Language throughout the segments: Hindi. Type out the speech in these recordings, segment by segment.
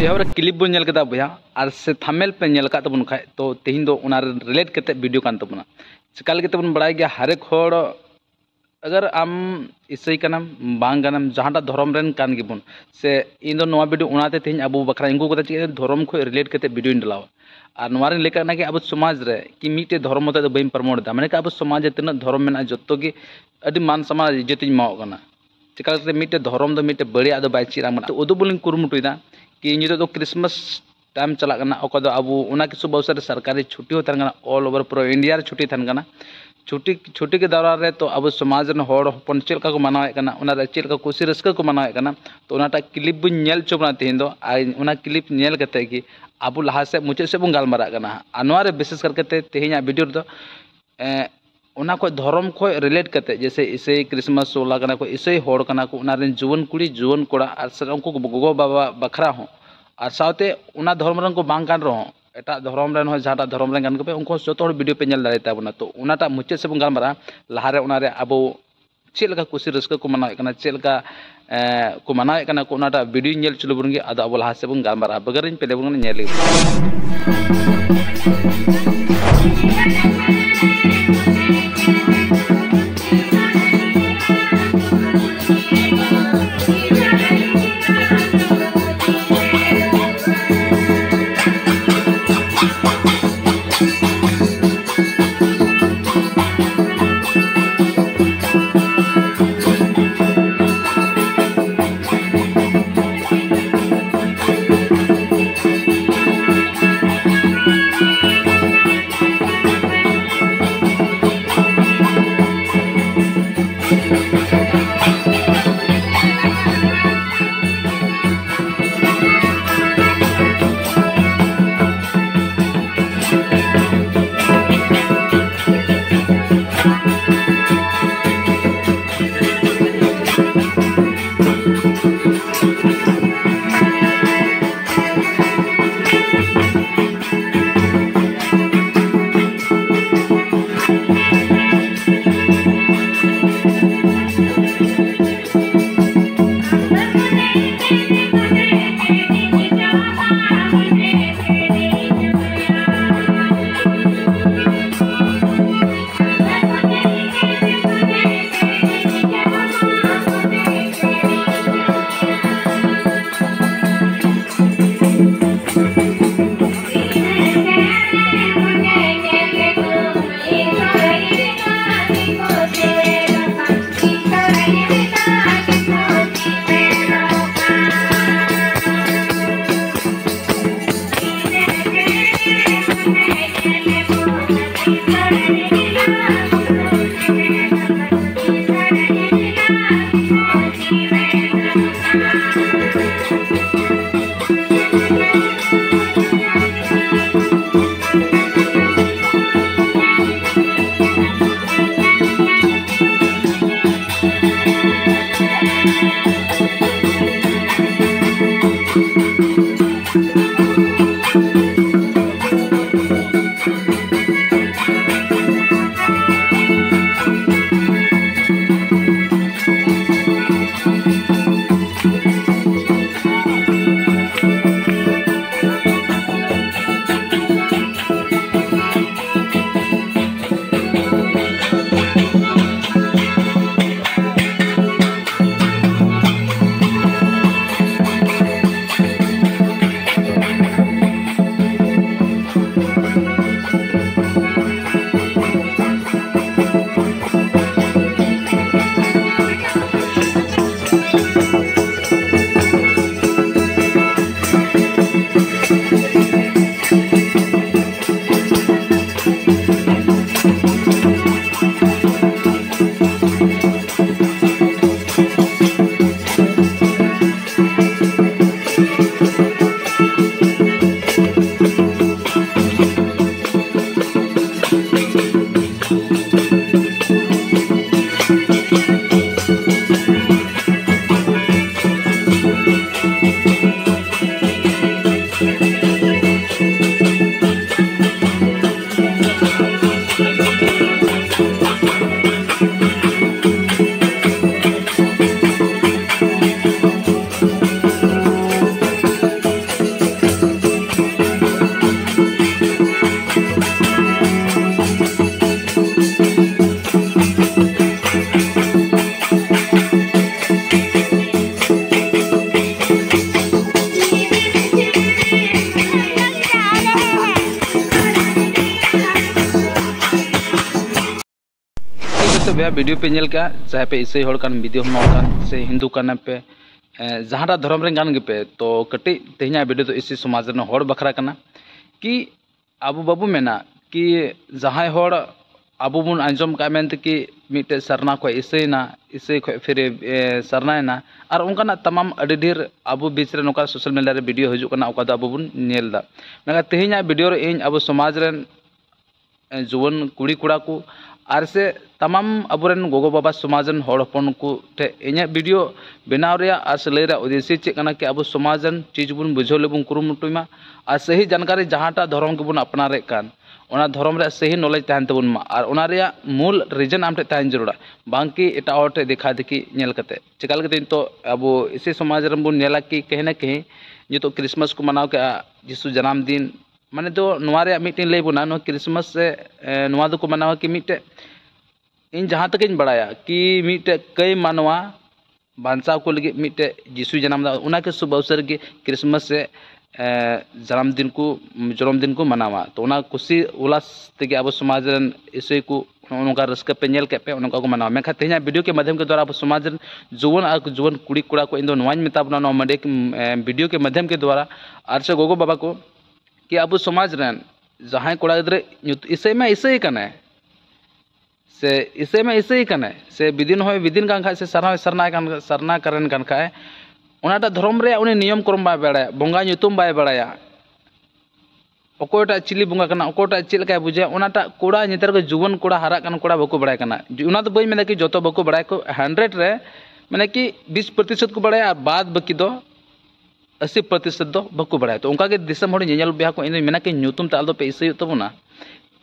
यहाँ क्लिप बन नेलकदा भैया और से थंबनेल पे नेलका तबन खाय तो तेहिं दो उना रिलेट करते वीडियो कान तबना चिकाल के तबन बड़ाय गया हर एक होड़ अगर आम इसाई कनम बांग कनम जहांटा धर्म रेन कान गिबन से इन दो नवा वीडियो उनाते तेहिं अबु बखरा इंगु कदा चे धर्म खो रिलेट करते वीडियो इंडलाव और नवा रेन लेका ना कि अब समाज रे कि मीटे धर्म मते बइन प्रमोट दा माने कि अब समाज तना धर्म मेना जत्तो गे अदि मान सम्मान इज्जतिन माव कना चिकाल के मीटे धर्म दो मीटे बड़िया दो बाय चिरा तो उदु बोलिन कुरुमुटुइदा कि नितो दो क्रिसमस टाइम चला कना ओका दो अब उना किसु बवसर सरकारी छुट्टी हो तन ऑल ओवर पूरा इंडिया रे छुट्टी तन कना छुट्टी के दौरान रे तो अब समाज रन होड़ हपन चेलका को मनावे कना उना रे चेलका खुशी रस्का को मनावे कना तो उनाटा क्लिप बुन नेल चोबना तेहिं दो उना क्लिप नेल कते कि अब लहा से मुचे से बुन गालमारा कना अनवा रे विशेष करके तेहिं वीडियो दो उना को धर्म को रिलेट करते जैसे इसे क्रिसमस सोला कना को इसे होड़ कना को उना रेन जुवन कुड़ी जुवन कोड़ा और सर उनको गोगो बाबा बखरा हो और साथे उना धर्म रन को बांग कान रहो एटा धर्म रन हो जहाटा धर्म रन कान को पे उनको जतो वीडियो पे नेल दाड़े ताबना तो उनाटा मुचे से बुन गालमारा लहा रे उना रे अब चेलका खुशी रस्का को मनावे कना चेलका को मनावे कना को उनाटा वीडियो नेल चलो बुन गे अद अब लहा से बुन गालमारा बगरिन पे लेबुन नेल भैया वीडियो पे नेल का चाहे पे ईसाई होड़ कान वीडियो होन से हिंदू कान पे जहाँ धर्म रे गान पे तो कटी तेहना वीडियो तो इसी समाज रे होड़ बखरा कना कि अब बाबू मेना कि जहाँ होड़ अब बन आंजम का मेनते कि मिटे सरना को ईसाईना ईसाई को फिर सरनायना और उनका तमाम अड़ी ढेर अब बीच रे नोका सोशल मीडिया रे वीडियो हजू कना ओका अब बन नेलदा मेगा तेहना वीडियो रे इन अब समाज रे जुवन कुड़ी कुड़ा को और से तमाम अबुरेन गोगो बाबा समाजन होड़ हपन को ठे इन्या वीडियो बनाव रे आस लय रे उद्देश्य चे कना कि अब समाजन चीज बुन बुझो लेबुन कुरुमुटुमा और सही जानकारी जहाँटा धर्म के बुन अपनारे कान ओना धर्म रे सही नॉलेज तहन तबुन मा और ओना रे मूल रीजन आमटे तहन जरूरा बांकी एटा होटे देखा देखी नेल कते चिकाल कते तो अब इसी समाज रे बुन नेला कि कहीं ना कहीं ये तो क्रिसमस को मनाव के यीशु जन्मदिन माने तो नोवारे मीटिंग लय बुना नो क्रिसमस से नोवा दो को मनावा कि मीटे इन जहाँ तक इन बढ़ाया कि मीटे कई मानवा बांसा को लगे मीटे यीशु जन्म उना के शुभ अवसर के क्रिसमस से जन्मदिन को मनावा तो उना खुशी उल्लास ते अब समाज रन ईसाई को उनका रस्क पे नेल के पे उनका को मनावा मेखा तेना वीडियो के माध्यम के द्वारा अब समाज रन जुवन कुड़ी कुड़ा को इन दो नवाज मेता बना नो मंडे वीडियो के माध्यम के द्वारा आर से गोगो बाबा को कि अब समाज रन जहाँ कोड़ा गिद्रे ईसाई में ईसाई कने से ईसाई में ईसाई कने से विदिन होय विदिन कान खाय से सरना करन कान खाय ओनाटा धर्म रे उनी नियम करम बाय बड़ाया बंगा nyutum बाय बड़ाया ओकोटा चिली बंगा कना ओकोटा चिल का बुझे ओनाटा कोड़ा नेतर को जुवन कोड़ा हरा कन कोड़ा बको बड़ाय कना ओना तो बई मेने कि जतो बको बड़ाय को 100 रे माने कि 20% को बड़ाया बाद बाकी दो 80% दो बको बड़ाय तो उनका के दिसम होड़ नेल बिहा को इन मेना कि nyutum ताल दो पे ईसाई तबना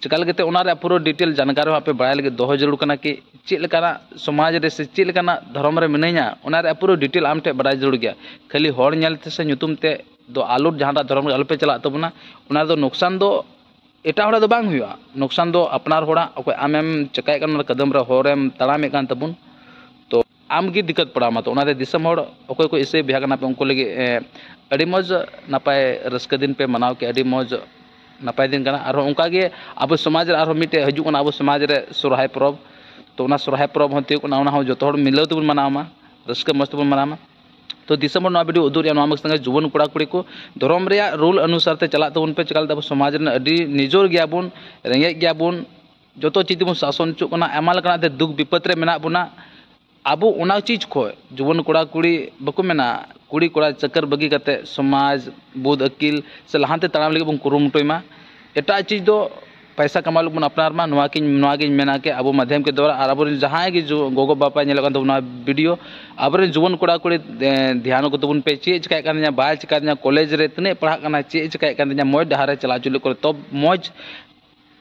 चिकाल के ओना रे पूरा डिटेल जानकारी आप बड़ाय लगे दोह जरूर कना कि चेलकाना समाज रे से चेलकाना धर्म रे मिनैया ओना रे पूरा डिटेल आमटे बड़ाय जरूर गया खाली होड़ नेल ते से nyutum ते दो आलूर जहाँ धर्म रे अलपे चला तबना ओना दो नुकसान दो एटा होड़ा दो बांग हुआ नुकसान दो अपनार होड़ा अकोय आमेम चकाय कन कदम रे होरेम तड़ामे कान तबुन तो आम की दिक्कत पड़ा तो ओना रे दिसम होड़ अकोय को इसे बिहा कना पे उनको लगे अड़ी मौज नपाय रस्क दिन पे मनाव के अड़ी मौज नपाय दिन कना और उनका गे अब समाज रे और मिटे हजू कना अब समाज रे सोरहाय परब तो ओना सोरहाय परब हते को ना हो जतो होड़ मिलाव तबुन मनावमा रस्क मस्त बन मनामा तो दिसंबर ना वीडियो उदुर या नोमा संगे जुवन कोड़ा कुड़ी को धर्म रे रूल अनुसार ते चला तबुन पे चकाल तब समाज रे अडी निजोर गया बुन रेंगे गया बुन जतो चीज बुन शासन चु कना एमा लकना ते दुख विपत रे मेना बुना अब ओना चीज को जुवन कोड़ा कुड़ी बको मेना कुड़ी कोड़ा चक्कर बगी कते समाज बुध अकिल से लहाते तड़ाम लगे बुन कुरुमुटोयमा एटा चीज दो पैसा कमा लोग बन अपनार मा नोवा की मेना के अब माध्यम के द्वारा और अब जहाँ की जो गोगो बापा नेल कान तबना वीडियो अब जुवन कोड़ा कुड़ी ध्यान को तबुन पे चे चिकाय कान बाय चिका कॉलेज रे तने पढ़ा काना चे चिकाय कान मौज डहारे चला चुले को तो मौज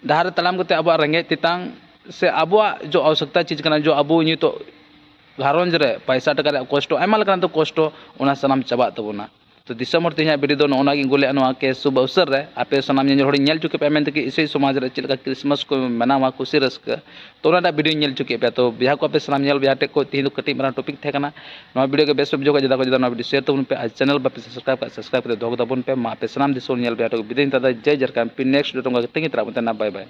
डहारे तलाम करते अब रेंगे तितांग से अब जो आवश्यकता चीज कना जो अब इन तो घारंज रे पैसा टका रे कष्ट आयमा लकना तो कष्ट ओना सनाम चबा तबना तो दिसंबर तेना वीडियो दो नोना गिन गोले नोआ के शुभ अवसर रे आपे सनाम नेल होड़ नेल चुके पे मेनते कि इसे समाज रे चिलका क्रिसमस को मनावा खुशी रस्क तो ओना वीडियो नेल चुके पे तो बिहा को पे सनाम नेल बिहा टे को तीन कटी मरा टॉपिक थे कना नोआ वीडियो के बेस्ट बुझो जदा को जदा नोआ वीडियो शेयर तबुन पे चैनल पे सब्सक्राइब कर दोग तबुन पे मा पे सनाम दिसोल नेल बिहा तो विदिन तदा जय जरकाम पि नेक्स्ट वीडियो तो तेंगी तरा मते ना बाय बाय।